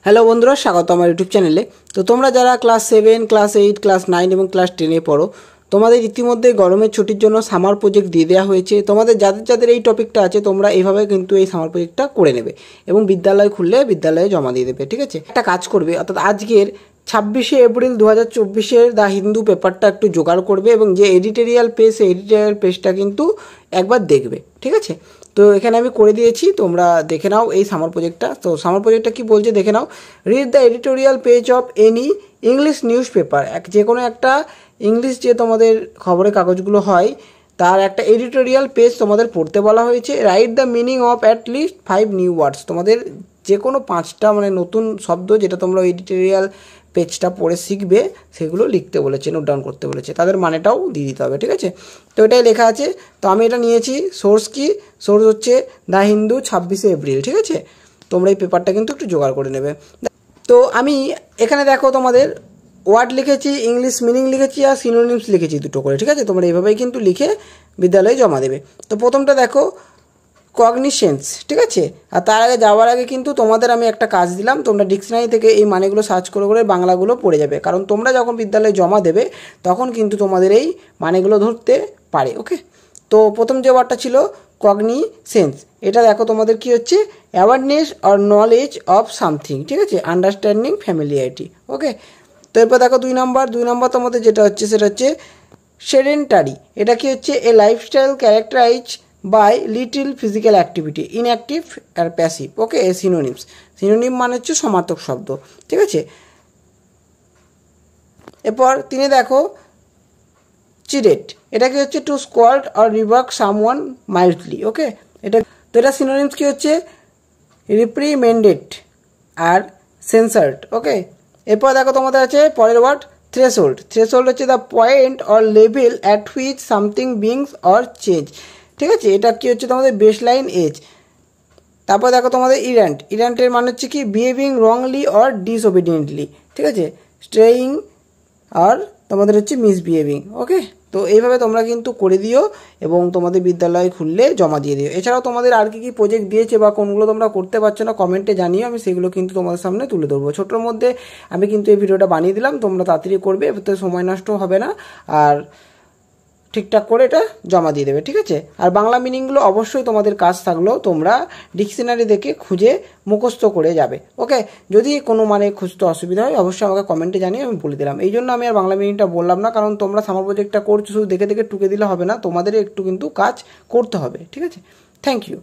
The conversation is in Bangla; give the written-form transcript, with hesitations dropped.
হ্যালো বন্ধুরা, স্বাগত আমার ইউটিউব চ্যানেলে। তো তোমরা যারা ক্লাস 7, ক্লাস 8, ক্লাস 9 এবং ক্লাস 10-এ পড়ো, তোমাদের ইতিমধ্যে গরমের ছুটির জন্য সামার প্রজেক্ট দিয়ে দেওয়া হয়েছে। তোমাদের যাদের যাদের এই টপিকটা আছে, তোমরা এইভাবে কিন্তু এই সামার প্রজেক্টটা করে নেবে এবং বিদ্যালয় খুললে বিদ্যালয়ে জমা দিয়ে দেবে। ঠিক আছে, একটা কাজ করবে, অর্থাৎ আজকের 26শে এপ্রিল 2024-এর দ্য হিন্দু পেপারটা একটু জোগাড় করবে এবং যে এডিটোরিয়াল পেজ, সেই এডিটোরিয়াল পেজটা কিন্তু একবার দেখবে। ঠিক আছে, তো এখানে আমি করে দিয়েছি, তোমরা দেখে নাও এই সামার প্রজেক্টটা। তো সামার প্রজেক্টটা কি বলছে দেখে নাও। Read the editorial page of any English newspaper. যে কোনো একটা ইংলিশ যে তোমাদের খবরের কাগজগুলো হয়, তার একটা এডিটোরিয়াল পেজ তোমাদের পড়তে বলা হয়েছে। Write the meaning of at least 5 new words. তোমাদের যে কোনো 5টা নতুন শব্দ যেটা তোমরা এডিটোরিয়াল পেজটা পড়ে শিখবে, সেগুলো লিখতে বলেছে, নোট ডাউন করতে বলেছে, তাদের মানেটাও দিয়ে দিতে হবে। ঠিক আছে, তো এটাই লেখা আছে। তো আমি এটা নিয়েছি। সোর্স কি? সোর্স হচ্ছে দ্য হিন্দু 26শে এপ্রিল। ঠিক আছে, তোমরা এই পেপারটা কিন্তু একটু জোগাড় করে নেবে। তো আমি এখানে দেখো তোমাদের ওয়ার্ড লিখেছি, ইংলিশ মিনিং লিখেছি আর সিনোনিমস লিখেছি দুটো করে। ঠিক আছে, তোমরা এইভাবেই কিন্তু লিখে বিদ্যালয়ে জমা দেবে। তো প্রথমটা দেখো, কগনিশেন্স। ঠিক আছে, আর তার আগে যাওয়ার আগে কিন্তু তোমাদের আমি একটা কাজ দিলাম, তোমরা ডিকশনারি থেকে এই মানেগুলো সার্চ করে করে বাংলাগুলো পড়ে যাবে, কারণ তোমরা যখন বিদ্যালয়ে জমা দেবে তখন কিন্তু তোমাদের এই মানেগুলো ধরতে পারে। ওকে, তো প্রথম যে ওয়ার্ডটা ছিল কগনিসেন্স, এটা দেখো তোমাদের কি হচ্ছে, awareness or knowledge of something. ঠিক আছে, আন্ডারস্ট্যান্ডিং, ফ্যামিলিয়ারিটি। ওকে, তো এরপর দেখো দুই নম্বর তোমাদের যেটা হচ্ছে সেটা হচ্ছে সেডেন্টারি। এটা কি হচ্ছে, a lifestyle characterize by little physical activity, inactive আর প্যাসিভ। Okay, synonyms. সিনোনিম মানে হচ্ছে সমার্থক শব্দ। ঠিক আছে, এরপর তিনি দেখো চিরেট। এটা কি হচ্ছে, টু স্কোয়াল্ড অর রিভার্ক সামওয়ান মাইল্ডলি। ওকে, এটা তো এটা সিনোনিমস কি হচ্ছে, রিপ্রিমেন্ডেড আর সেন্সার্ড। ওকে, এরপর দেখো তোমাদের আছে পরের ওয়ার্ড থ্রেশহোল্ড। থ্রেশহোল্ড হচ্ছে the point or level at which something beings or change. ঠিক আছে, এটা কি হচ্ছে তোমাদের বেসলাইন এজ। তারপর দেখো তোমাদের ইরেন্ট। ইরেন্টের মানে হচ্ছে কি, বিহেভিং রংলি অর ডিসওবিডিয়েন্টলি। ঠিক আছে, স্ট্রেইং আর তোমাদের হচ্ছে মিসবিহেভিং। ওকে, তো এইভাবে তোমরা কিন্তু করে দিও এবং তোমাদের বিদ্যালয় খুললে জমা দিয়ে দিও। এছাড়াও তোমাদের আর কি প্রজেক্ট দিয়েছে বা কোনগুলো তোমরা করতে পারছো না, কমেন্টে জানিও, আমি সেগুলো কিন্তু তোমাদের সামনে তুলে ধরবো। ছোটোর মধ্যে আমি কিন্তু এই ভিডিওটা বানিয়ে দিলাম, তোমরা তাড়াতাড়ি করবে, এতে সময় নষ্ট হবে না আর ঠিকঠাক করে এটা জমা দিয়ে দেবে। ঠিক আছে, আর বাংলা মিনিংগুলো অবশ্যই তোমাদের কাজ থাকলেও তোমরা ডিকশনারি দেখে খুঁজে মুখস্থ করে যাবে। ওকে, যদি কোনো খুঁজতে অসুবিধা হয় অবশ্যই আমাকে কমেন্টে জানিয়ে আমি বলে দিলাম। এই জন্য আমি আর বাংলা মিনিংটা বললাম না, কারণ তোমরা সামার প্রজেক্টটা করছো, শুধু দেখে দেখে টুকে দিলে হবে না, তোমাদের একটু কিন্তু কাজ করতে হবে। ঠিক আছে, থ্যাংক ইউ।